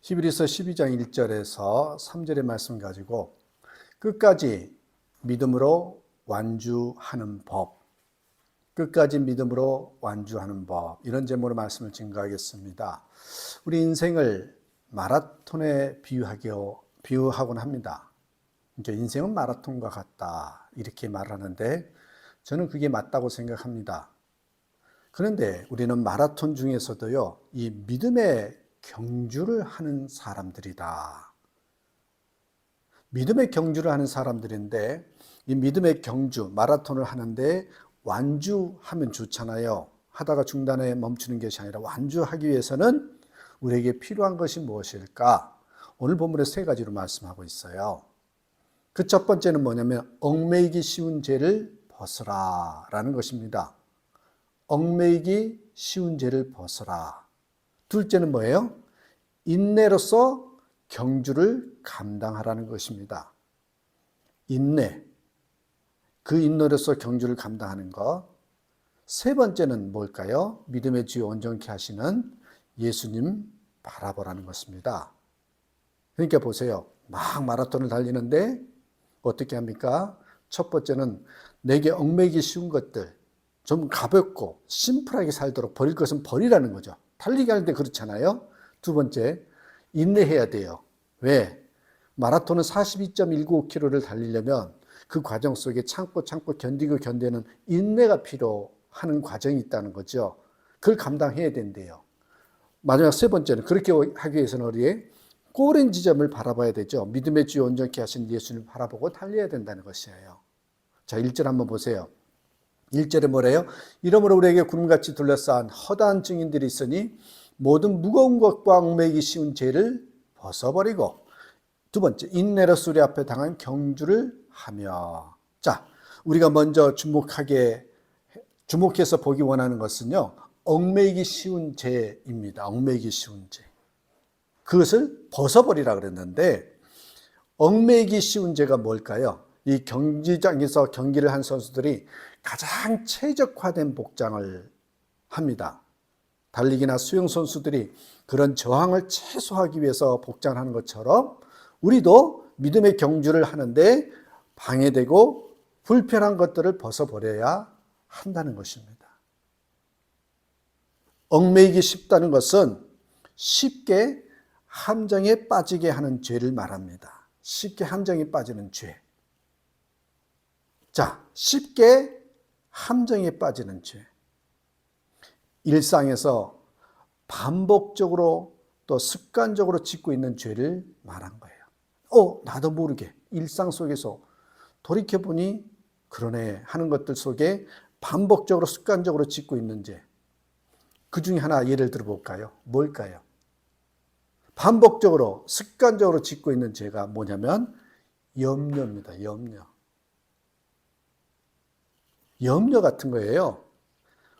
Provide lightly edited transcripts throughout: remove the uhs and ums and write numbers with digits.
히브리서 12장 1절에서 3절의 말씀 가지고 끝까지 믿음으로 완주하는 법, 끝까지 믿음으로 완주하는 법, 이런 제목으로 말씀을 증거하겠습니다. 우리 인생을 마라톤에 비유하곤 합니다. 인생은 마라톤과 같다, 이렇게 말하는데 저는 그게 맞다고 생각합니다. 그런데 우리는 마라톤 중에서도요, 이 믿음의 경주를 하는 사람들이다. 믿음의 경주를 하는 사람들인데, 이 믿음의 경주, 마라톤을 하는데 완주하면 좋잖아요. 하다가 중단에 멈추는 것이 아니라 완주하기 위해서는 우리에게 필요한 것이 무엇일까? 오늘 본문에 세 가지로 말씀하고 있어요. 그 첫 번째는 뭐냐면 얽매이기 쉬운 죄를 벗으라 라는 것입니다. 얽매이기 쉬운 죄를 벗으라. 둘째는 뭐예요? 인내로서 경주를 감당하라는 것입니다. 인내, 그 인내로서 경주를 감당하는 것. 세 번째는 뭘까요? 믿음의 주 온전케 하시는 예수님 바라보라는 것입니다. 그러니까 보세요. 막 마라톤을 달리는데 어떻게 합니까? 첫 번째는 내게 얽매이기 쉬운 것들, 좀 가볍고 심플하게 살도록 버릴 것은 버리라는 거죠. 달리기 할 때 그렇잖아요. 두 번째, 인내해야 돼요. 왜? 마라톤은 42.195km를 달리려면 그 과정 속에 참고 견디는 인내가 필요한 과정이 있다는 거죠. 그걸 감당해야 된대요. 마지막 세 번째는 그렇게 하기 위해서는 우리의 꼬린 지점을 바라봐야 되죠. 믿음의 주 온전케 하신 예수님을 바라보고 달려야 된다는 것이에요. 자, 1절 한번 보세요. 1절에 뭐래요? 이러므로 우리에게 구름같이 둘러싼 허다한 증인들이 있으니 모든 무거운 것과 얽매이기 쉬운 죄를 벗어버리고, 두 번째, 인내로서 우리 앞에 당한 경주를 하며. 자, 우리가 먼저 주목해서 보기 원하는 것은요, 얽매이기 쉬운 죄입니다. 얽매이기 쉬운 죄. 그것을 벗어버리라 그랬는데, 얽매이기 쉬운 죄가 뭘까요? 이 경기장에서 경기를 한 선수들이 가장 최적화된 복장을 합니다. 달리기나 수영 선수들이 그런 저항을 최소화하기 위해서 복장을 하는 것처럼 우리도 믿음의 경주를 하는데 방해되고 불편한 것들을 벗어버려야 한다는 것입니다. 얽매이기 쉽다는 것은 쉽게 함정에 빠지게 하는 죄를 말합니다. 쉽게 함정에 빠지는 죄. 자, 쉽게 함정에 빠지는 죄. 일상에서 반복적으로 또 습관적으로 짓고 있는 죄를 말한 거예요. 나도 모르게 일상 속에서 돌이켜보니 그러네 하는 것들 속에 반복적으로 습관적으로 짓고 있는 죄. 그 중에 하나 예를 들어볼까요? 뭘까요? 반복적으로 습관적으로 짓고 있는 죄가 뭐냐면 염려입니다. 염려 같은 거예요.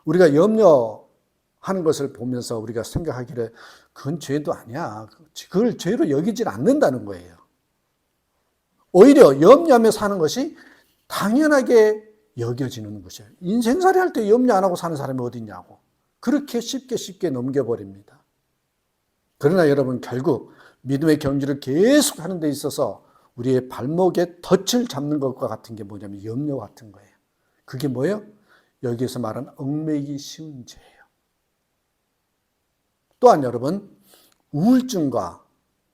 우리가 염려하는 것을 보면서 우리가 생각하기를 그건 죄도 아니야. 그걸 죄로 여기질 않는다는 거예요. 오히려 염려하며 사는 것이 당연하게 여겨지는 것이에요. 인생살이 할 때 염려 안 하고 사는 사람이 어디 있냐고. 그렇게 쉽게 넘겨버립니다. 그러나 여러분, 결국 믿음의 경주를 계속 하는 데 있어서 우리의 발목에 덫을 잡는 것과 같은 게 뭐냐면 염려 같은 거예요. 그게 뭐예요? 여기에서 말하는 얽매이기 쉬운 죄예요. 또한 여러분, 우울증과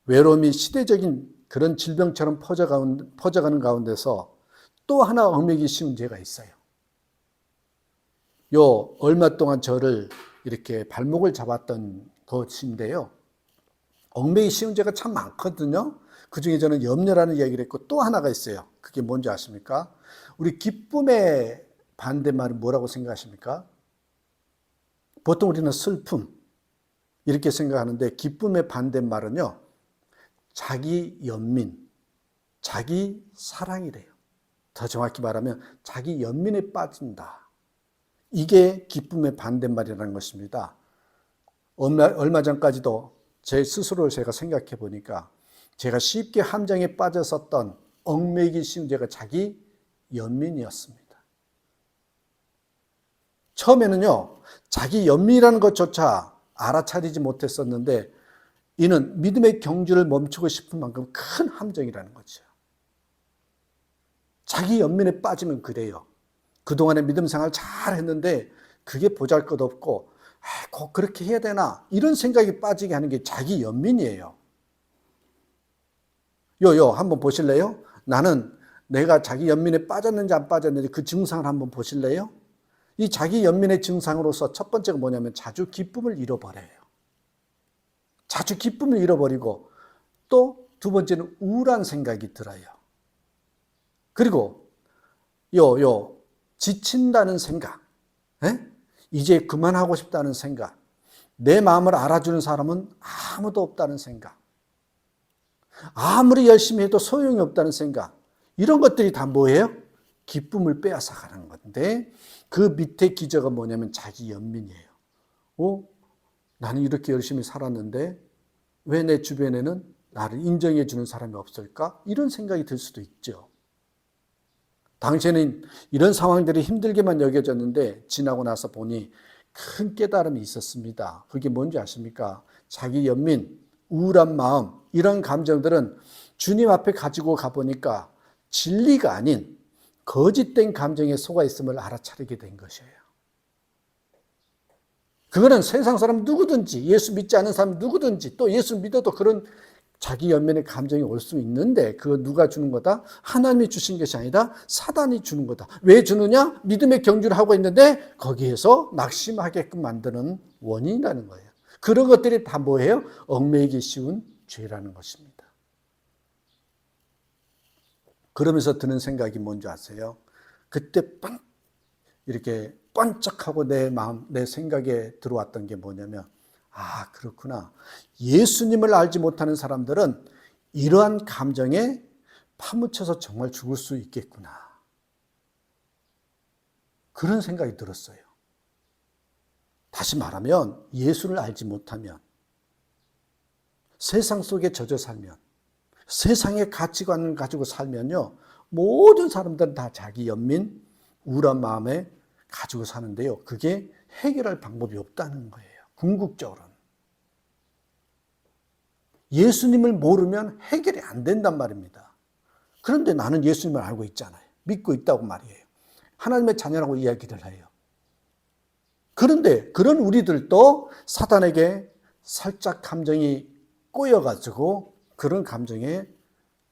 외로움이 시대적인 그런 질병처럼 퍼져가는 가운데서 또 하나 얽매이기 쉬운 죄가 있어요. 얼마 동안 저를 이렇게 발목을 잡았던 것인데요. 얽매이기 쉬운 죄가 참 많거든요. 그 중에 저는 염려라는 이야기를 했고 또 하나가 있어요. 그게 뭔지 아십니까? 우리 기쁨의 반대말은 뭐라고 생각하십니까? 보통 우리는 슬픔 이렇게 생각하는데 기쁨의 반대말은요, 자기 연민, 자기 사랑이래요. 더 정확히 말하면 자기 연민에 빠진다. 이게 기쁨의 반대말이라는 것입니다. 얼마 전까지도 제 스스로를 제가 생각해 보니까 제가 쉽게 함정에 빠졌었던 얽매이기 쉬운 죄가 자기 연민이었습니다. 처음에는요, 자기 연민이라는 것조차 알아차리지 못했었는데 이는 믿음의 경주를 멈추고 싶은 만큼 큰 함정이라는 거죠. 자기 연민에 빠지면 그래요. 그동안에 믿음 생활 잘 했는데 그게 보잘것없고 꼭 그렇게 해야 되나 이런 생각이 빠지게 하는 게 자기 연민이에요. 한번 보실래요? 나는 내가 자기 연민에 빠졌는지 안 빠졌는지 그 증상을 한번 보실래요? 이 자기 연민의 증상으로서 첫 번째가 뭐냐면 자주 기쁨을 잃어버려요. 자주 기쁨을 잃어버리고 또 두 번째는 우울한 생각이 들어요. 그리고 지친다는 생각, 이제 그만하고 싶다는 생각, 내 마음을 알아주는 사람은 아무도 없다는 생각, 아무리 열심히 해도 소용이 없다는 생각, 이런 것들이 다 뭐예요? 기쁨을 빼앗아가는 건데 그 밑에 기저가 뭐냐면 자기 연민이에요. 나는 이렇게 열심히 살았는데 왜 내 주변에는 나를 인정해 주는 사람이 없을까? 이런 생각이 들 수도 있죠. 당시에는 이런 상황들이 힘들게만 여겨졌는데 지나고 나서 보니 큰 깨달음이 있었습니다. 그게 뭔지 아십니까? 자기 연민, 우울한 마음, 이런 감정들은 주님 앞에 가지고 가보니까 진리가 아닌 거짓된 감정에 속아 있음을 알아차리게 된 것이에요. 그거는 세상 사람 누구든지, 예수 믿지 않는 사람 누구든지, 또 예수 믿어도 그런 자기 연민의 감정이 올 수 있는데 그거 누가 주는 거다? 하나님이 주신 것이 아니라 사단이 주는 거다. 왜 주느냐? 믿음의 경주를 하고 있는데 거기에서 낙심하게끔 만드는 원인이라는 거예요. 그런 것들이 다 뭐예요? 얽매이기 쉬운 죄라는 것입니다. 그러면서 드는 생각이 뭔지 아세요? 그때 이렇게 번쩍하고 내 마음, 내 생각에 들어왔던 게 뭐냐면 그렇구나. 예수님을 알지 못하는 사람들은 이러한 감정에 파묻혀서 정말 죽을 수 있겠구나. 그런 생각이 들었어요. 다시 말하면 예수를 알지 못하면 세상 속에 젖어 살면 세상의 가치관을 가지고 살면요. 모든 사람들은 다 자기 연민, 우울한 마음에 가지고 사는데요. 그게 해결할 방법이 없다는 거예요. 궁극적으로는. 예수님을 모르면 해결이 안 된단 말입니다. 그런데 나는 예수님을 알고 있잖아요. 믿고 있다고 말이에요. 하나님의 자녀라고 이야기를 해요. 그런데 그런 우리들도 사단에게 살짝 감정이 꼬여가지고 그런 감정에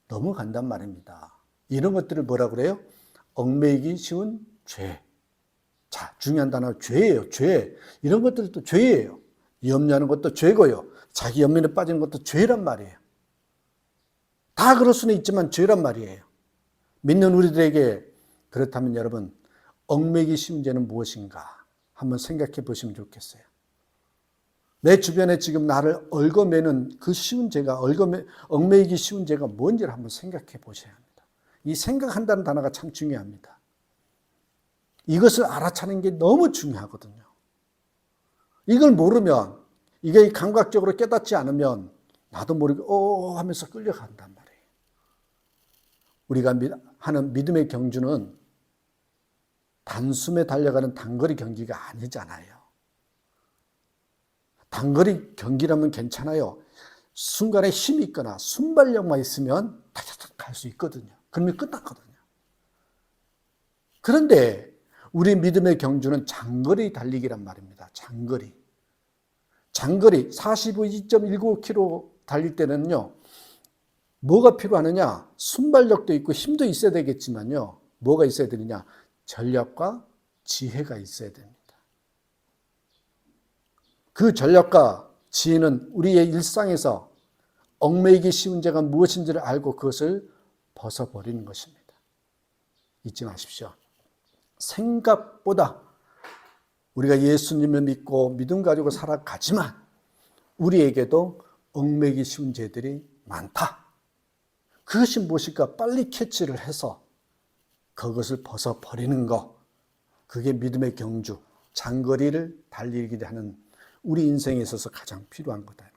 넘어간단 말입니다. 이런 것들을 뭐라 그래요? 얽매이기 쉬운 죄. 자, 중요한 단어 죄예요. 죄. 이런 것들도 죄예요. 염려하는 것도 죄고요. 자기 연민에 빠지는 것도 죄란 말이에요. 다 그럴 수는 있지만 죄란 말이에요. 믿는 우리들에게 그렇다면 여러분 얽매이기 쉬운 죄는 무엇인가 한번 생각해 보시면 좋겠어요. 내 주변에 지금 나를 얽어매는 그 쉬운 죄가 얽매이기 쉬운 죄가 뭔지를 한번 생각해 보셔야 합니다. 이 생각한다는 단어가 참 중요합니다. 이것을 알아차리는 게 너무 중요하거든요. 이걸 모르면 이게 감각적으로 깨닫지 않으면 나도 모르게 하면서 끌려간단 말이에요. 우리가 하는 믿음의 경주는 단숨에 달려가는 단거리 경기가 아니잖아요. 단거리 경기라면 괜찮아요. 순간에 힘이 있거나 순발력만 있으면 타타타 갈 수 있거든요. 그러면 끝났거든요. 그런데 우리 믿음의 경주는 장거리 달리기란 말입니다. 장거리 42.19km 달릴 때는요. 뭐가 필요하느냐? 순발력도 있고 힘도 있어야 되겠지만요. 뭐가 있어야 되느냐? 전략과 지혜가 있어야 됩니다. 그 전략과 지혜는 우리의 일상에서 얽매이기 쉬운 죄가 무엇인지를 알고 그것을 벗어버리는 것입니다. 잊지 마십시오. 생각보다 우리가 예수님을 믿고 믿음 가지고 살아가지만 우리에게도 얽매이기 쉬운 죄들이 많다. 그것이 무엇일까? 빨리 캐치를 해서 그것을 벗어버리는 것. 그게 믿음의 경주, 장거리를 달리게 하는 우리 인생에 있어서 가장 필요한 거다.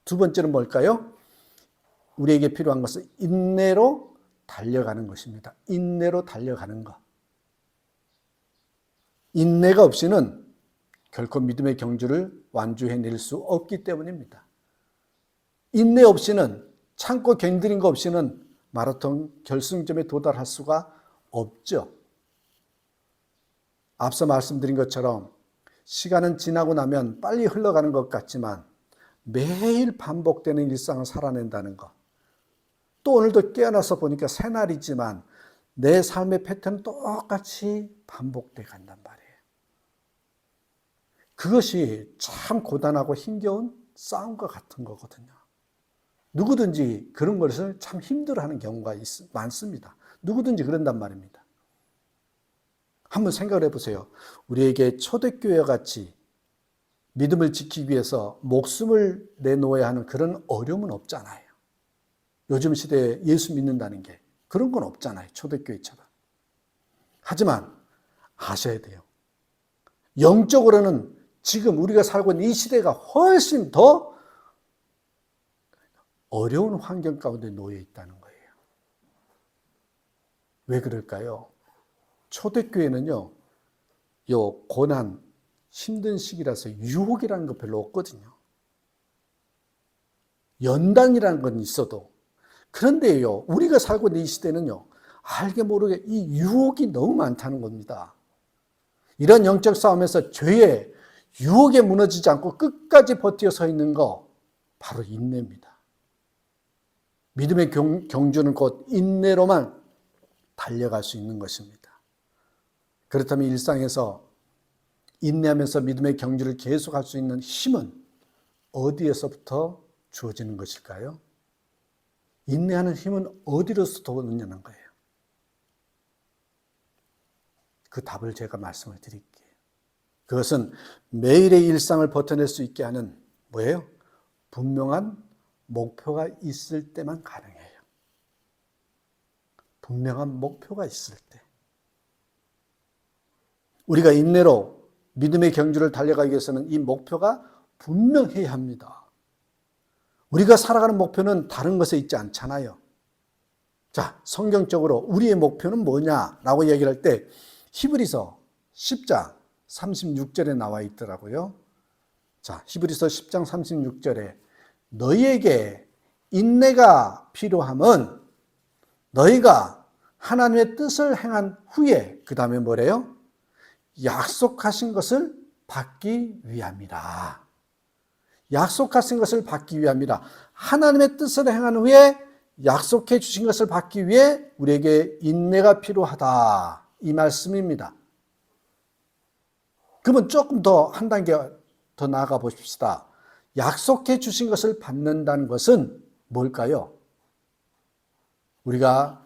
두 번째는 뭘까요? 우리에게 필요한 것은 인내로 달려가는 것입니다. 인내로 달려가는 것. 인내가 없이는 결코 믿음의 경주를 완주해낼 수 없기 때문입니다. 인내 없이는, 참고 견디는 거 없이는 마라톤 결승점에 도달할 수가 없죠. 앞서 말씀드린 것처럼 시간은 지나고 나면 빨리 흘러가는 것 같지만 매일 반복되는 일상을 살아낸다는 것. 또 오늘도 깨어나서 보니까 새날이지만 내 삶의 패턴은 똑같이 반복돼 간단 말이에요. 그것이 참 고단하고 힘겨운 싸움과 같은 거거든요. 누구든지 그런 것을 참 힘들어하는 경우가 많습니다. 누구든지 그런단 말입니다. 한번 생각을 해보세요. 우리에게 초대교회와 같이 믿음을 지키기 위해서 목숨을 내놓아야 하는 그런 어려움은 없잖아요. 요즘 시대에 예수 믿는다는 게 그런 건 없잖아요. 초대교회처럼. 하지만 아셔야 돼요. 영적으로는 지금 우리가 살고 있는 이 시대가 훨씬 더 어려운 환경 가운데 놓여 있다는 거예요. 왜 그럴까요? 초대교회는요, 요 고난, 힘든 시기라서 유혹이라는 거 별로 없거든요. 연단이라는 건 있어도. 그런데요, 우리가 살고 있는 이 시대는요, 알게 모르게 이 유혹이 너무 많다는 겁니다. 이런 영적 싸움에서 죄의 유혹에 무너지지 않고 끝까지 버티어 서 있는 거, 바로 인내입니다. 믿음의 경주는 곧 인내로만 달려갈 수 있는 것입니다. 그렇다면 일상에서 인내하면서 믿음의 경주를 계속할 수 있는 힘은 어디에서부터 주어지는 것일까요? 인내하는 힘은 어디로부터 오느냐는 거예요. 그 답을 제가 말씀을 드릴게요. 그것은 매일의 일상을 버텨낼 수 있게 하는 뭐예요? 분명한 목표가 있을 때만 가능해요. 분명한 목표가 있을 때. 우리가 인내로 믿음의 경주를 달려가기 위해서는 이 목표가 분명해야 합니다. 우리가 살아가는 목표는 다른 것에 있지 않잖아요. 자, 성경적으로 우리의 목표는 뭐냐라고 얘기를 할 때 히브리서 10장 36절에 나와 있더라고요. 자, 히브리서 10장 36절에 너희에게 인내가 필요함은 너희가 하나님의 뜻을 행한 후에, 그 다음에 뭐래요? 약속하신 것을 받기 위함이라. 약속하신 것을 받기 위함이라. 하나님의 뜻을 행한 후에 약속해 주신 것을 받기 위해 우리에게 인내가 필요하다. 이 말씀입니다. 그러면 조금 더 한 단계 더 나아가 보십시다. 약속해 주신 것을 받는다는 것은 뭘까요? 우리가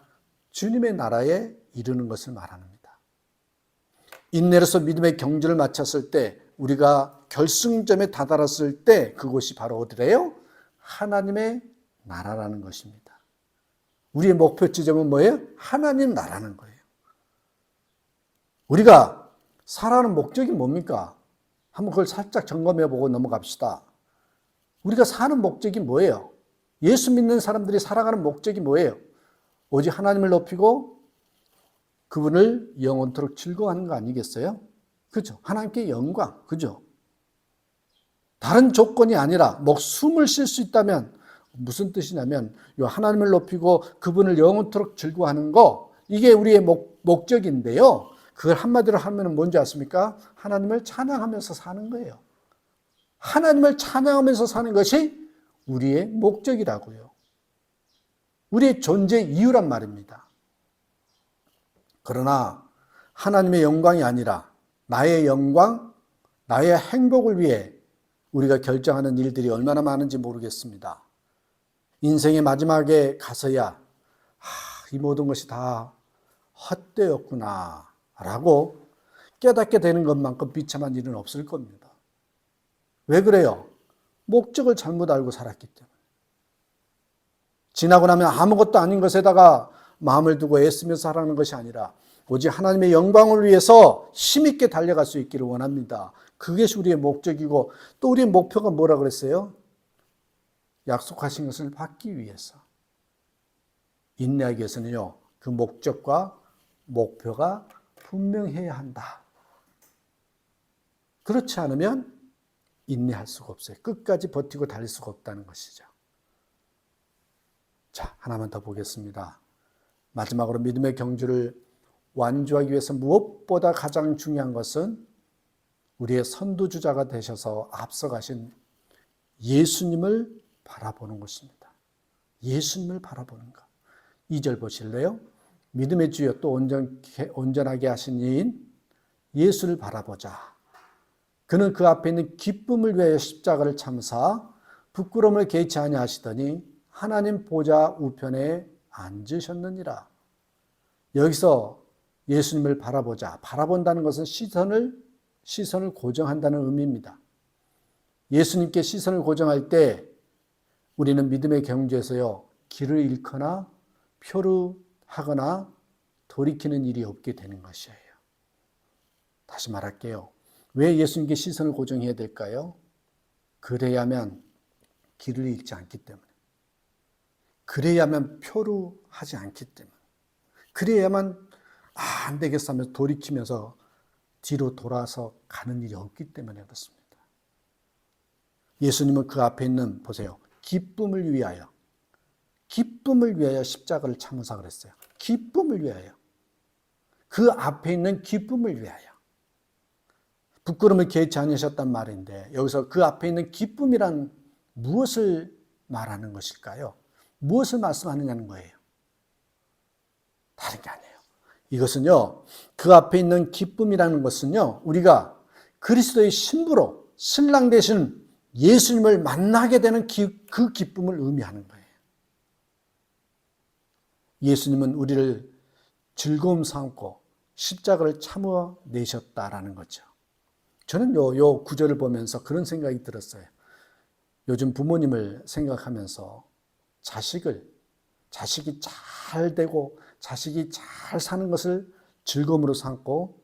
주님의 나라에 이르는 것을 말합니다. 인내로서 믿음의 경주를 마쳤을 때, 우리가 결승점에 다다랐을 때 그곳이 바로 어디래요? 하나님의 나라라는 것입니다. 우리의 목표 지점은 뭐예요? 하나님 나라는 거예요. 우리가 살아가는 목적이 뭡니까? 한번 그걸 살짝 점검해 보고 넘어갑시다. 우리가 사는 목적이 뭐예요? 예수 믿는 사람들이 살아가는 목적이 뭐예요? 오직 하나님을 높이고 그분을 영원토록 즐거워하는 거 아니겠어요? 그죠? 하나님께 영광, 그죠? 다른 조건이 아니라 목숨을 쉴 수 있다면 무슨 뜻이냐면 하나님을 높이고 그분을 영원토록 즐거워하는 거, 이게 우리의 목적인데요. 그걸 한마디로 하면 뭔지 아십니까? 하나님을 찬양하면서 사는 거예요. 하나님을 찬양하면서 사는 것이 우리의 목적이라고요. 우리의 존재 이유란 말입니다. 그러나 하나님의 영광이 아니라 나의 영광, 나의 행복을 위해 우리가 결정하는 일들이 얼마나 많은지 모르겠습니다. 인생의 마지막에 가서야 이 모든 것이 다 헛되었구나 라고 깨닫게 되는 것만큼 비참한 일은 없을 겁니다. 왜 그래요? 목적을 잘못 알고 살았기 때문에. 지나고 나면 아무것도 아닌 것에다가 마음을 두고 애쓰며 살아가는 것이 아니라 오직 하나님의 영광을 위해서 힘있게 달려갈 수 있기를 원합니다. 그것이 우리의 목적이고, 또 우리의 목표가 뭐라 그랬어요? 약속하신 것을 받기 위해서. 인내하기 위해서는요, 그 목적과 목표가 분명해야 한다. 그렇지 않으면 인내할 수가 없어요. 끝까지 버티고 달릴 수가 없다는 것이죠. 자, 하나만 더 보겠습니다. 마지막으로 믿음의 경주를 완주하기 위해서 무엇보다 가장 중요한 것은 우리의 선두주자가 되셔서 앞서가신 예수님을 바라보는 것입니다. 예수님을 바라보는 것. 2절 보실래요? 믿음의 주여 또 온전하게 하신 이인 예수를 바라보자. 그는 그 앞에 있는 기쁨을 위하여 십자가를 참사 부끄러움을 개의치 아니하시더니 하나님 보좌 우편에 앉으셨느니라. 여기서 예수님을 바라보자. 바라본다는 것은 시선을 고정한다는 의미입니다. 예수님께 시선을 고정할 때 우리는 믿음의 경주에서요, 길을 잃거나 표류하거나 돌이키는 일이 없게 되는 것이에요. 다시 말할게요. 왜 예수님께 시선을 고정해야 될까요? 그래야만 길을 잃지 않기 때문에. 그래야만 표류하지 않기 때문에. 그래야만 안 되겠어 하면서 돌이키면서 뒤로 돌아서 가는 일이 없기 때문에 그렇습니다. 예수님은 그 앞에 있는, 보세요. 기쁨을 위하여 십자가를 참으사 그랬어요. 기쁨을 위하여. 그 앞에 있는 기쁨을 위하여. 부끄러움을 개의치 않으셨단 말인데 여기서 그 앞에 있는 기쁨이란 무엇을 말하는 것일까요? 무엇을 말씀하느냐는 거예요. 다른 게 아니에요. 이것은요, 그 앞에 있는 기쁨이라는 것은요, 우리가 그리스도의 신부로 신랑 되신 예수님을 만나게 되는 그 기쁨을 의미하는 거예요. 예수님은 우리를 즐거움 삼고 십자가를 참아 내셨다라는 거죠. 저는 요 구절을 보면서 그런 생각이 들었어요. 요즘 부모님을 생각하면서 자식이 잘 되고 자식이 잘 사는 것을 즐거움으로 삼고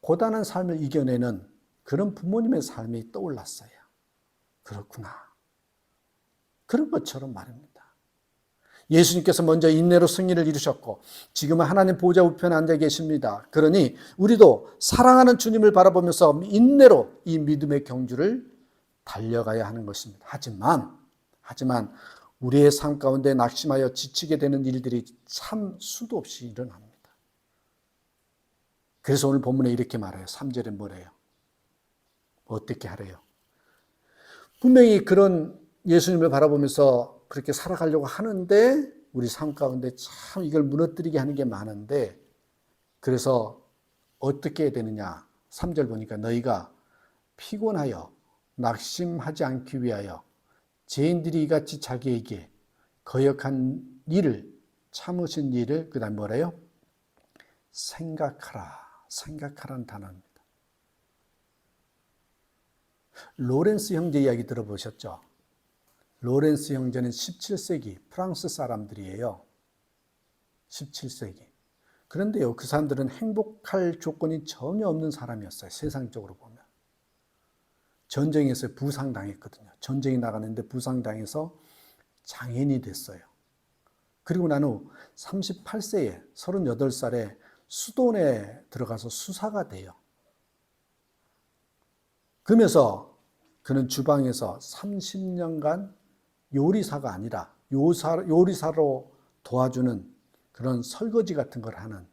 고단한 삶을 이겨내는 그런 부모님의 삶이 떠올랐어요. 그렇구나. 그런 것처럼 말입니다. 예수님께서 먼저 인내로 승리를 이루셨고 지금은 하나님 보좌 우편에 앉아 계십니다. 그러니 우리도 사랑하는 주님을 바라보면서 인내로 이 믿음의 경주를 달려가야 하는 것입니다. 하지만 우리의 삶 가운데 낙심하여 지치게 되는 일들이 참 수도 없이 일어납니다. 그래서 오늘 본문에 이렇게 말해요. 3절에 뭐래요? 어떻게 하래요? 분명히 그런 예수님을 바라보면서 그렇게 살아가려고 하는데 우리 삶 가운데 참 이걸 무너뜨리게 하는 게 많은데 그래서 어떻게 해야 되느냐? 3절 보니까 너희가 피곤하여 낙심하지 않기 위하여 죄인들이 이같이 자기에게 거역한 일을 참으신 일을 그 다음 뭐래요? 생각하라는 단어입니다. 로렌스 형제 이야기 들어보셨죠? 로렌스 형제는 17세기 프랑스 사람들이에요. 17세기. 그런데요, 그 사람들은 행복할 조건이 전혀 없는 사람이었어요. 세상적으로 보면. 전쟁에서 부상당했거든요. 전쟁이 나가는데 부상당해서 장애인이 됐어요. 그리고 난 후 38세에 38살에 수도원에 들어가서 수사가 돼요. 그러면서 그는 주방에서 30년간 요리사가 아니라 요리사로 도와주는 그런 설거지 같은 걸 하는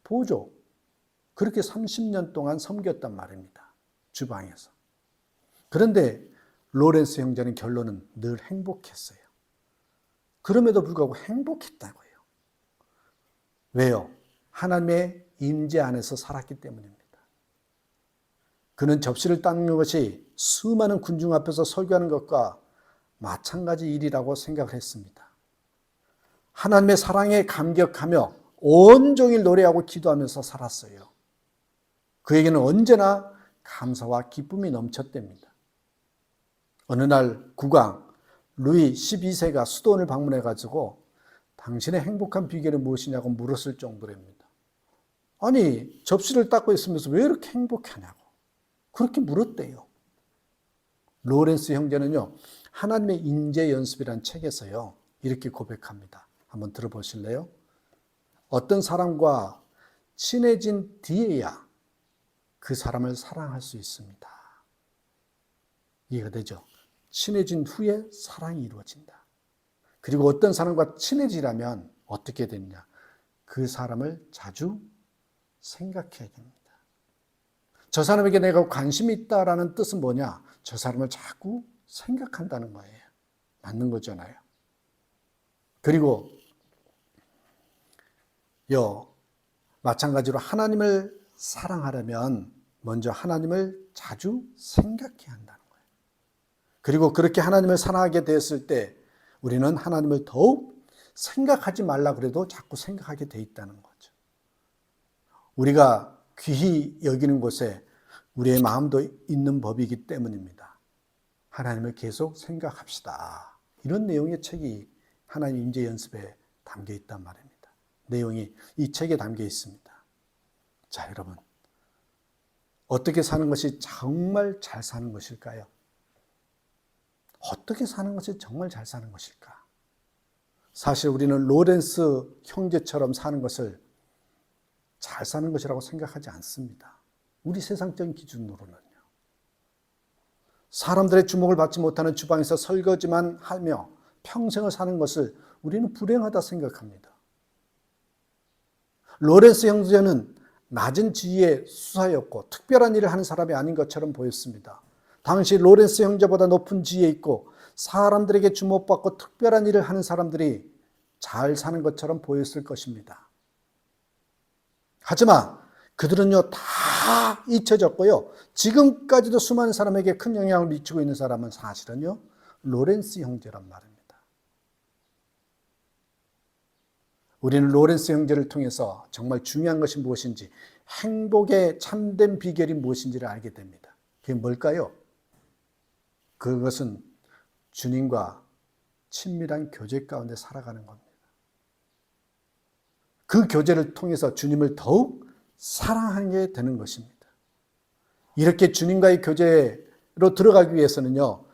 보조, 그렇게 30년 동안 섬겼단 말입니다. 주방에서. 그런데 로렌스 형제는 결론은 늘 행복했어요. 그럼에도 불구하고 행복했다고요. 왜요? 하나님의 임재 안에서 살았기 때문입니다. 그는 접시를 닦는 것이 수많은 군중 앞에서 설교하는 것과 마찬가지 일이라고 생각을 했습니다. 하나님의 사랑에 감격하며 온종일 노래하고 기도하면서 살았어요. 그에게는 언제나 감사와 기쁨이 넘쳤답니다. 어느 날 국왕 루이 12세가 수도원을 방문해가지고 당신의 행복한 비결이 무엇이냐고 물었을 정도랍니다. 아니, 접시를 닦고 있으면서 왜 이렇게 행복하냐고 그렇게 물었대요. 로렌스 형제는요, 하나님의 인재 연습이라는 책에서요, 이렇게 고백합니다. 한번 들어보실래요? 어떤 사람과 친해진 뒤에야 그 사람을 사랑할 수 있습니다. 이해가 되죠? 친해진 후에 사랑이 이루어진다. 그리고 어떤 사람과 친해지려면 어떻게 되느냐? 그 사람을 자주 생각해야 됩니다. 저 사람에게 내가 관심이 있다라는 뜻은 뭐냐? 저 사람을 자꾸 생각한다는 거예요. 맞는 거잖아요. 그리고 마찬가지로 하나님을 사랑하려면 먼저 하나님을 자주 생각해야 한다는 거예요. 그리고 그렇게 하나님을 사랑하게 되었을 때 우리는 하나님을 더욱 생각하지 말라 그래도 자꾸 생각하게 돼 있다는 거죠. 우리가 귀히 여기는 곳에 우리의 마음도 있는 법이기 때문입니다. 하나님을 계속 생각합시다. 이런 내용의 책이 하나님 임재 연습에 담겨 있단 말입니다. 내용이 이 책에 담겨 있습니다. 자, 여러분, 어떻게 사는 것이 정말 잘 사는 것일까요? 어떻게 사는 것이 정말 잘 사는 것일까? 사실 우리는 로렌스 형제처럼 사는 것을 잘 사는 것이라고 생각하지 않습니다. 우리 세상적인 기준으로는요. 사람들의 주목을 받지 못하는 주방에서 설거지만 하며 평생을 사는 것을 우리는 불행하다 생각합니다. 로렌스 형제는 낮은 지위의 수사였고 특별한 일을 하는 사람이 아닌 것처럼 보였습니다. 당시 로렌스 형제보다 높은 지위에 있고 사람들에게 주목받고 특별한 일을 하는 사람들이 잘 사는 것처럼 보였을 것입니다. 하지만 그들은요 다 잊혀졌고요. 지금까지도 수많은 사람에게 큰 영향을 미치고 있는 사람은 사실은요 로렌스 형제란 말입니다. 우리는 로렌스 형제를 통해서 정말 중요한 것이 무엇인지, 행복의 참된 비결이 무엇인지를 알게 됩니다. 그게 뭘까요? 그것은 주님과 친밀한 교제 가운데 살아가는 겁니다. 그 교제를 통해서 주님을 더욱 사랑하게 되는 것입니다. 이렇게 주님과의 교제로 들어가기 위해서는요,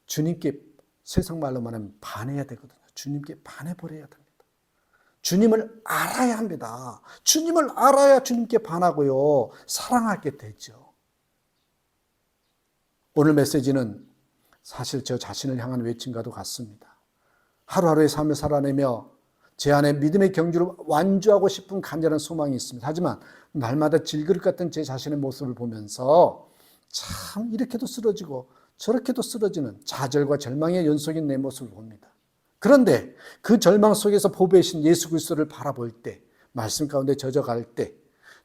주님께 세상 말로 말하면 반해야 되거든요. 주님께 반해버려야 됩니다. 주님을 알아야 합니다. 주님을 알아야 주님께 반하고요, 사랑하게 되죠. 오늘 메시지는 사실 저 자신을 향한 외침과도 같습니다. 하루하루의 삶을 살아내며 제 안에 믿음의 경주를 완주하고 싶은 간절한 소망이 있습니다. 하지만 날마다 질그릇 같은 제 자신의 모습을 보면서 참 이렇게도 쓰러지고 저렇게도 쓰러지는 좌절과 절망의 연속인 내 모습을 봅니다. 그런데 그 절망 속에서 보배이신 예수 그리스도를 바라볼 때, 말씀 가운데 젖어갈 때,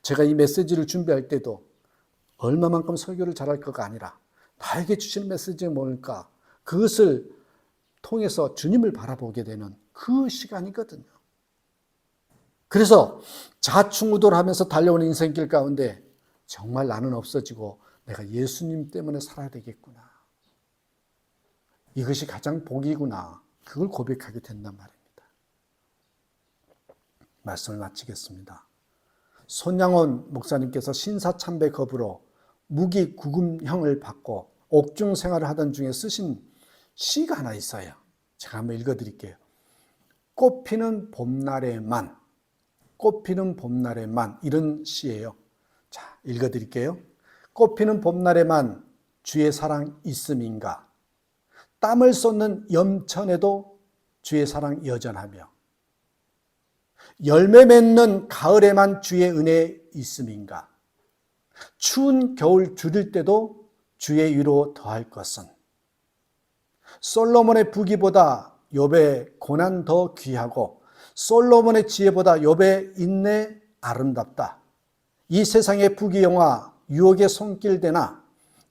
제가 이 메시지를 준비할 때도 얼마만큼 설교를 잘할 거가 아니라 나에게 주시는 메시지가 뭘까? 그것을 통해서 주님을 바라보게 되는 그 시간이거든요. 그래서 좌충우돌하면서 달려오는 인생길 가운데 정말 나는 없어지고 내가 예수님 때문에 살아야 되겠구나. 이것이 가장 복이구나. 그걸 고백하게 된단 말입니다. 말씀을 마치겠습니다. 손양원 목사님께서 신사참배 겁으로 무기구금형을 받고 옥중 생활을 하던 중에 쓰신 시가 하나 있어요. 제가 한번 읽어드릴게요. 꽃피는 봄날에만, 꽃피는 봄날에만, 이런 시예요. 자, 읽어드릴게요. 꽃피는 봄날에만 주의 사랑 있음인가? 땀을 쏟는 염천에도 주의 사랑 여전하며, 열매 맺는 가을에만 주의 은혜 있음인가? 추운 겨울 줄일 때도 주의 위로 더할 것은, 솔로몬의 부귀보다 욥의 고난 더 귀하고 솔로몬의 지혜보다 욥의 인내 아름답다. 이 세상의 부귀영화 유혹의 손길대나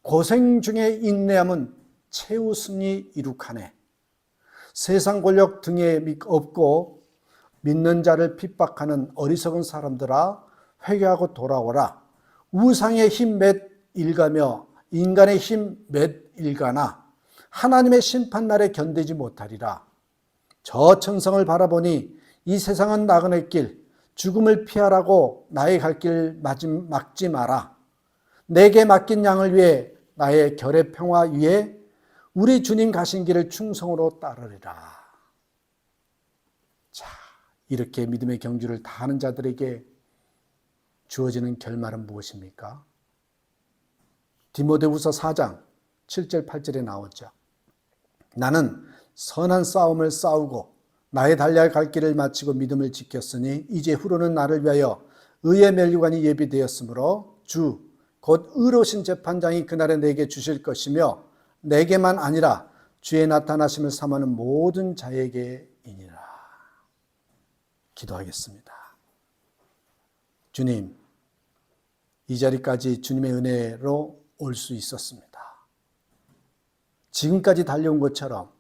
고생 중에 인내함은 최우승이 이룩하네. 세상 권력 등에 없고 믿는 자를 핍박하는 어리석은 사람들아, 회개하고 돌아오라. 우상의 힘 몇 일가며 인간의 힘 몇 일가나 하나님의 심판날에 견디지 못하리라. 저 천성을 바라보니 이 세상은 나그네 길, 죽음을 피하라고 나의 갈 길 막지 마라. 내게 맡긴 양을 위해 나의 결의 평화 위에 우리 주님 가신 길을 충성으로 따르리라. 자, 이렇게 믿음의 경주를 다하는 자들에게 주어지는 결말은 무엇입니까? 디모데후서 4장 7절 8절에 나오죠. 나는 선한 싸움을 싸우고 나의 달려야 갈 길을 마치고 믿음을 지켰으니 이제 후로는 나를 위하여 의의 면류관이 예비되었으므로 주 곧 의로우신 재판장이 그날에 내게 주실 것이며 내게만 아니라 주의 나타나심을 삼하는 모든 자에게이니라. 기도하겠습니다. 주님, 이 자리까지 주님의 은혜로 올 수 있었습니다. 지금까지 달려온 것처럼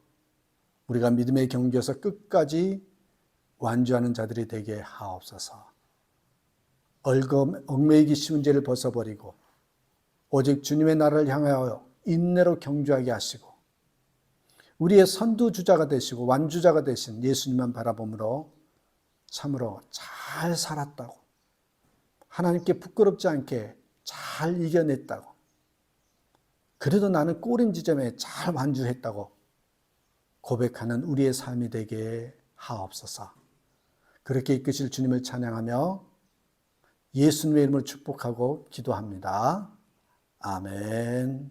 우리가 믿음의 경주에서 끝까지 완주하는 자들이 되게 하옵소서. 얽매이기 쉬운 죄를 벗어버리고 오직 주님의 나라를 향하여 인내로 경주하게 하시고 우리의 선두주자가 되시고 완주자가 되신 예수님만 바라봄으로 참으로 잘 살았다고, 하나님께 부끄럽지 않게 잘 이겨냈다고, 그래도 나는 꼬림 지점에 잘 완주했다고 고백하는 우리의 삶이 되게 하옵소서. 그렇게 이끄실 주님을 찬양하며 예수님의 이름을 축복하고 기도합니다. 아멘.